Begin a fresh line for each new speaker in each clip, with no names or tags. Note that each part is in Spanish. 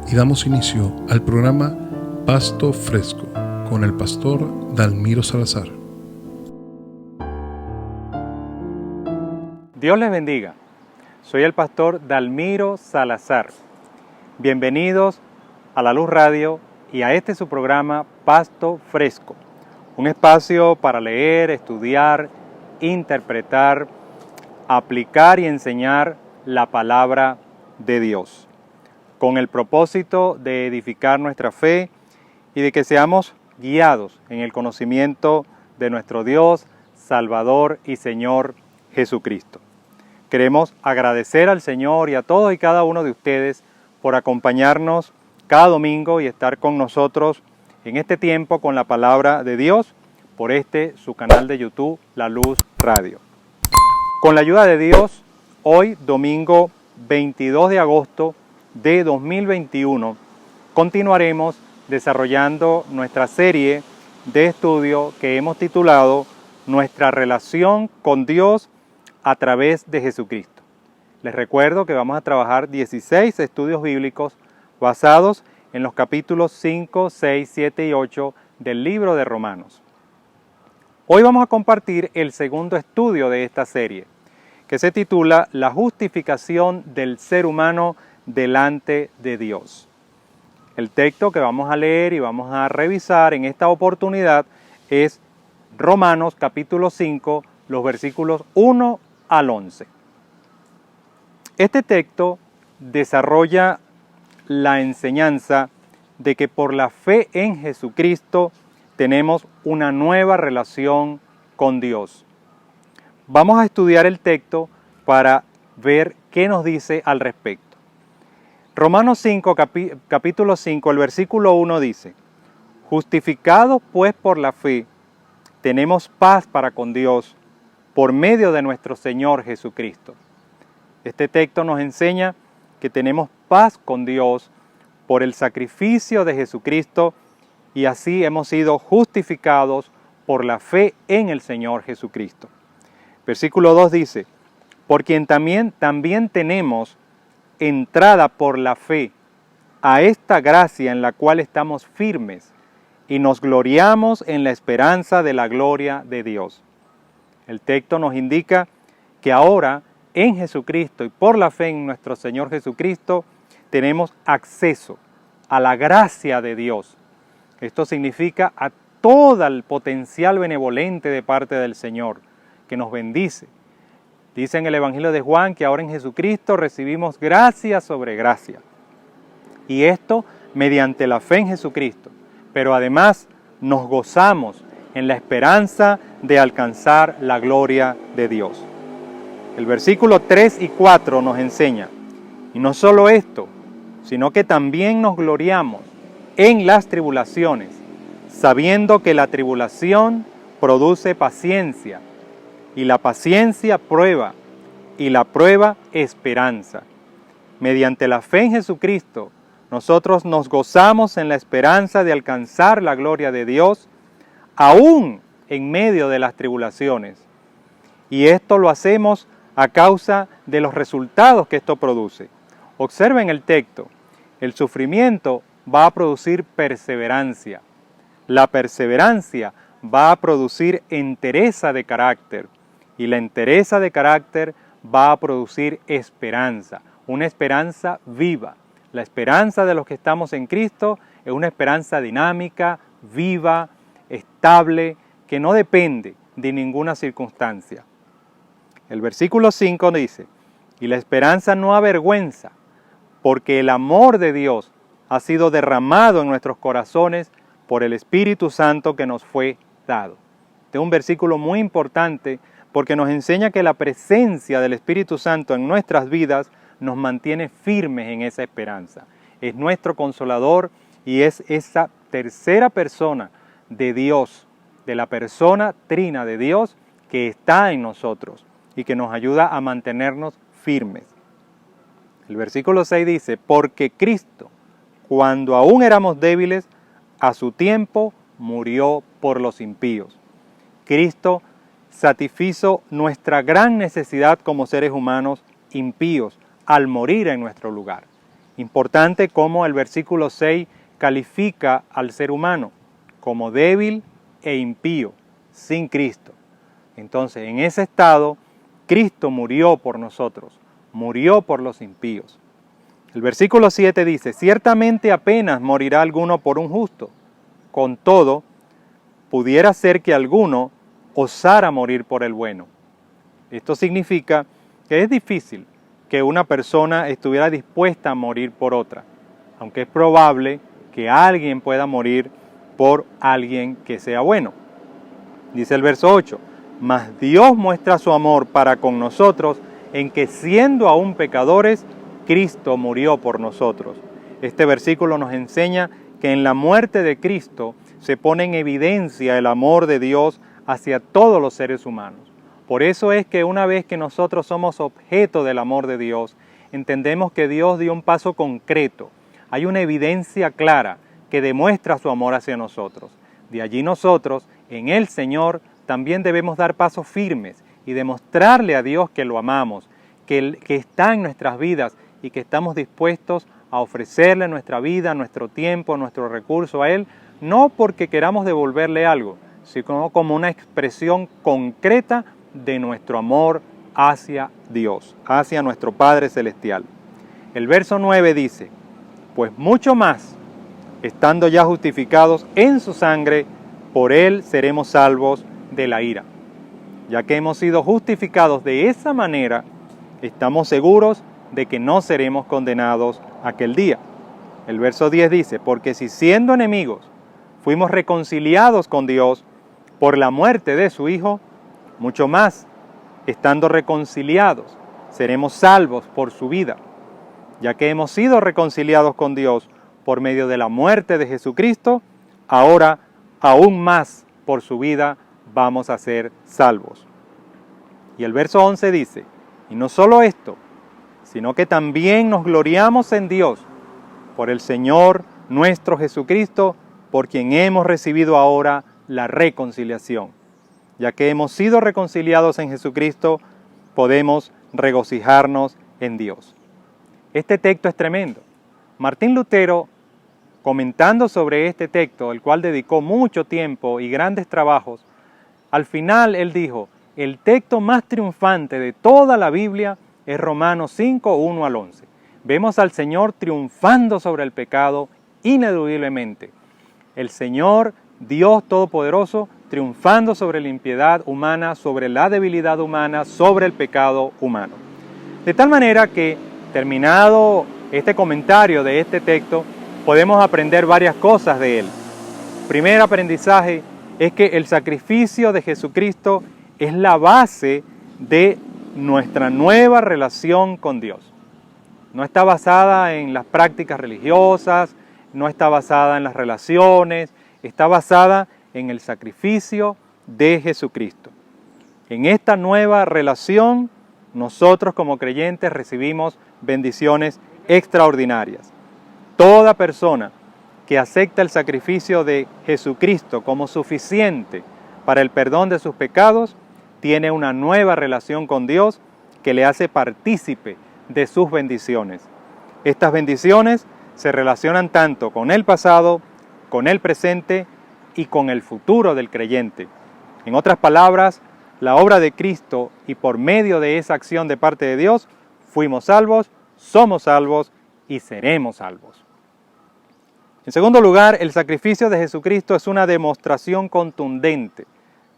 y damos inicio al programa Pasto Fresco con el pastor Dalmiro Salazar.
Dios les bendiga. Soy el pastor Dalmiro Salazar. Bienvenidos a La Luz Radio y a este su programa Pasto Fresco. Un espacio para leer, estudiar, interpretar, aplicar y enseñar la palabra de Dios, con el propósito de edificar nuestra fe y de que seamos guiados en el conocimiento de nuestro Dios, Salvador y Señor Jesucristo. Queremos agradecer al Señor y a todos y cada uno de ustedes por acompañarnos cada domingo y estar con nosotros en este tiempo con la palabra de Dios por su canal de YouTube, La Luz Radio. Con la ayuda de Dios, hoy, domingo 22 de agosto de 2021, continuaremos desarrollando nuestra serie de estudio que hemos titulado Nuestra relación con Dios a través de Jesucristo. Les recuerdo que vamos a trabajar 16 estudios bíblicos basados en los capítulos 5, 6, 7 y 8 del libro de Romanos. Hoy vamos a compartir el segundo estudio de esta serie, que se titula La justificación del ser humano delante de Dios. El texto que vamos a leer y vamos a revisar en esta oportunidad es Romanos capítulo 5, los versículos 1 al 11. Este texto desarrolla la enseñanza de que por la fe en Jesucristo tenemos una nueva relación con Dios. Vamos a estudiar el texto para ver qué nos dice al respecto. Romanos 5, capítulo 5, el versículo 1 dice: Justificados pues por la fe, tenemos paz para con Dios por medio de nuestro Señor Jesucristo. Este texto nos enseña que tenemos paz con Dios por el sacrificio de Jesucristo y así hemos sido justificados por la fe en el Señor Jesucristo. Versículo 2 dice: por quien también tenemos entrada por la fe a esta gracia en la cual estamos firmes y nos gloriamos en la esperanza de la gloria de Dios. El texto nos indica que ahora en Jesucristo y por la fe en nuestro Señor Jesucristo tenemos acceso a la gracia de Dios. Esto significa a todo el potencial benevolente de parte del Señor que nos bendice. Dice en el Evangelio de Juan que ahora en Jesucristo recibimos gracia sobre gracia. Y esto mediante la fe en Jesucristo. Pero además nos gozamos en la esperanza de alcanzar la gloria de Dios. El versículo 3 y 4 nos enseña, y no solo esto, sino que también nos gloriamos en las tribulaciones, sabiendo que la tribulación produce paciencia, y la paciencia prueba, y la prueba esperanza. Mediante la fe en Jesucristo, nosotros nos gozamos en la esperanza de alcanzar la gloria de Dios, aún en medio de las tribulaciones. Y esto lo hacemos a causa de los resultados que esto produce. Observen el texto. El sufrimiento va a producir perseverancia. La perseverancia va a producir entereza de carácter. Y la entereza de carácter va a producir esperanza. Una esperanza viva. La esperanza de los que estamos en Cristo es una esperanza dinámica, viva, estable, que no depende de ninguna circunstancia. El versículo 5 dice: y la esperanza no avergüenza, porque el amor de Dios ha sido derramado en nuestros corazones por el Espíritu Santo que nos fue dado. Este es un versículo muy importante porque nos enseña que la presencia del Espíritu Santo en nuestras vidas nos mantiene firmes en esa esperanza. Es nuestro consolador y es esa tercera persona de Dios, de la persona trina de Dios que está en nosotros y que nos ayuda a mantenernos firmes. El versículo 6 dice: porque Cristo, cuando aún éramos débiles, a su tiempo murió por los impíos. Cristo satisfizo nuestra gran necesidad como seres humanos impíos al morir en nuestro lugar. Importante cómo el versículo 6 califica al ser humano como débil e impío, sin Cristo. Entonces, en ese estado, Cristo murió por nosotros, murió por los impíos. El versículo 7 dice, ciertamente apenas morirá alguno por un justo. Con todo, pudiera ser que alguno osara morir por el bueno. Esto significa que es difícil que una persona estuviera dispuesta a morir por otra, aunque es probable que alguien pueda morir por alguien que sea bueno. Dice el verso 8, mas Dios muestra su amor para con nosotros en que siendo aún pecadores, Cristo murió por nosotros. Este versículo nos enseña que en la muerte de Cristo se pone en evidencia el amor de Dios hacia todos los seres humanos. Por eso es que una vez que nosotros somos objeto del amor de Dios, entendemos que Dios dio un paso concreto. Hay una evidencia clara que demuestra su amor hacia nosotros. De allí nosotros, en el Señor, también debemos dar pasos firmes y demostrarle a Dios que lo amamos, que está en nuestras vidas y que estamos dispuestos a ofrecerle nuestra vida, nuestro tiempo, nuestro recurso a Él, no porque queramos devolverle algo, sino como una expresión concreta de nuestro amor hacia Dios, hacia nuestro Padre Celestial. El verso 9 dice, pues mucho más, estando ya justificados en su sangre, por Él seremos salvos de la ira. Ya que hemos sido justificados de esa manera, estamos seguros de que no seremos condenados aquel día. El verso 10 dice, porque si siendo enemigos fuimos reconciliados con Dios por la muerte de su Hijo, mucho más, estando reconciliados, seremos salvos por su vida. Ya que hemos sido reconciliados con Dios por medio de la muerte de Jesucristo, ahora aún más por su vida vamos a ser salvos. Y el verso 11 dice, y no solo esto, sino que también nos gloriamos en Dios por el Señor nuestro Jesucristo, por quien hemos recibido ahora la reconciliación. Ya que hemos sido reconciliados en Jesucristo, podemos regocijarnos en Dios. Este texto es tremendo. Martín Lutero, comentando sobre este texto, el cual dedicó mucho tiempo y grandes trabajos, al final él dijo, el texto más triunfante de toda la Biblia es Romanos 5, 1 al 11. Vemos al Señor triunfando sobre el pecado ineludiblemente. El Señor, Dios Todopoderoso, triunfando sobre la impiedad humana, sobre la debilidad humana, sobre el pecado humano. De tal manera que, terminado este comentario de este texto, podemos aprender varias cosas de él. Primer aprendizaje es que el sacrificio de Jesucristo es la base de nuestra nueva relación con Dios. No está basada en las prácticas religiosas, no está basada en las relaciones, está basada en el sacrificio de Jesucristo. En esta nueva relación, nosotros como creyentes recibimos bendiciones extraordinarias. Toda persona que acepta el sacrificio de Jesucristo como suficiente para el perdón de sus pecados, tiene una nueva relación con Dios que le hace partícipe de sus bendiciones. Estas bendiciones se relacionan tanto con el pasado, con el presente y con el futuro del creyente. En otras palabras, la obra de Cristo y por medio de esa acción de parte de Dios, fuimos salvos, somos salvos y seremos salvos. En segundo lugar, el sacrificio de Jesucristo es una demostración contundente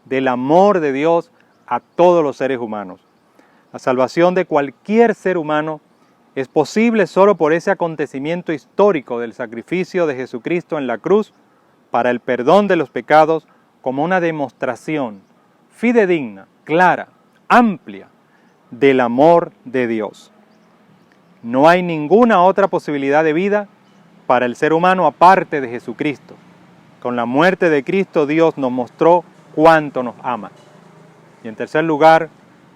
del amor de Dios a todos los seres humanos. La salvación de cualquier ser humano es posible solo por ese acontecimiento histórico del sacrificio de Jesucristo en la cruz para el perdón de los pecados como una demostración fidedigna, clara, amplia del amor de Dios. No hay ninguna otra posibilidad de vida para el ser humano aparte de Jesucristo. Con la muerte de Cristo, Dios nos mostró cuánto nos ama. Y en tercer lugar,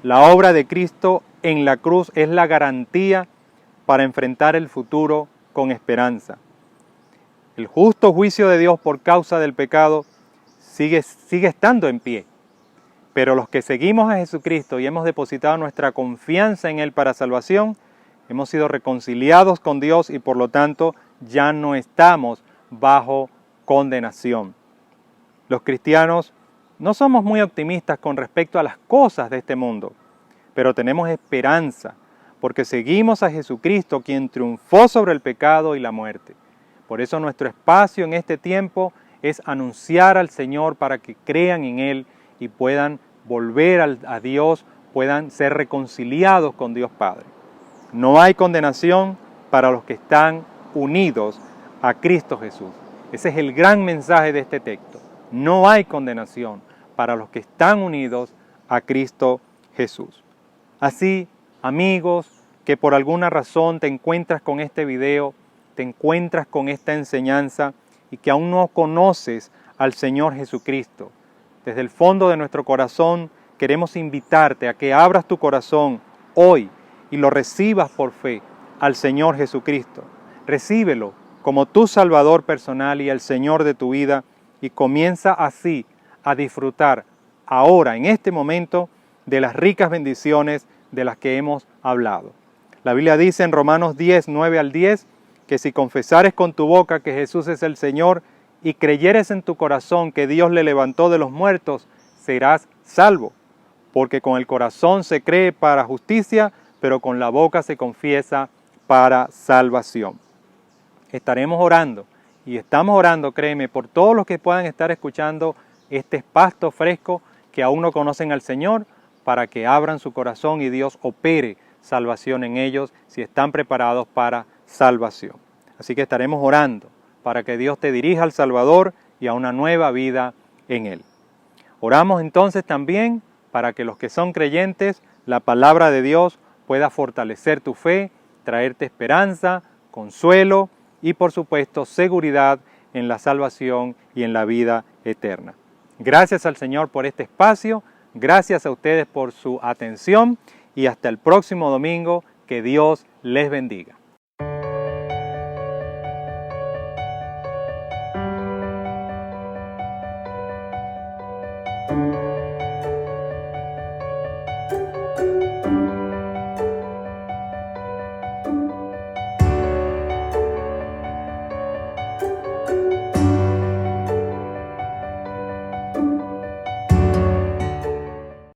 la obra de Cristo en la cruz es la garantía para enfrentar el futuro con esperanza. El justo juicio de Dios por causa del pecado sigue estando en pie. Pero los que seguimos a Jesucristo y hemos depositado nuestra confianza en Él para salvación, Hemos sido reconciliados con Dios y por lo tanto ya no estamos bajo condenación. Los cristianos no somos muy optimistas con respecto a las cosas de este mundo, pero tenemos esperanza porque seguimos a Jesucristo, quien triunfó sobre el pecado y la muerte. Por eso nuestro espacio en este tiempo es anunciar al Señor para que crean en Él y puedan volver a Dios, puedan ser reconciliados con Dios Padre. No hay condenación para los que están unidos a Cristo Jesús. Ese es el gran mensaje de este texto. No hay condenación para los que están unidos a Cristo Jesús. Así, amigos, que por alguna razón te encuentras con este video, te encuentras con esta enseñanza y que aún no conoces al Señor Jesucristo, desde el fondo de nuestro corazón queremos invitarte a que abras tu corazón hoy y lo recibas por fe al Señor Jesucristo. Recíbelo como tu Salvador personal y el Señor de tu vida y comienza así a disfrutar ahora, en este momento, de las ricas bendiciones de las que hemos hablado. La Biblia dice en Romanos 10, 9 al 10, que si confesares con tu boca que Jesús es el Señor y creyeres en tu corazón que Dios le levantó de los muertos, serás salvo. Porque con el corazón se cree para justicia, pero con la boca se confiesa para salvación. Estaremos orando y estamos orando, créeme, por todos los que puedan estar escuchando este Pasto Fresco que aún no conocen al Señor, para que abran su corazón y Dios opere salvación en ellos si están preparados para salvación. Así que estaremos orando para que Dios te dirija al Salvador y a una nueva vida en Él. Oramos entonces también para que los que son creyentes, la palabra de Dios pueda fortalecer tu fe, traerte esperanza, consuelo y por supuesto seguridad en la salvación y en la vida eterna. Gracias al Señor por este espacio, gracias a ustedes por su atención y hasta el próximo domingo, que Dios les bendiga.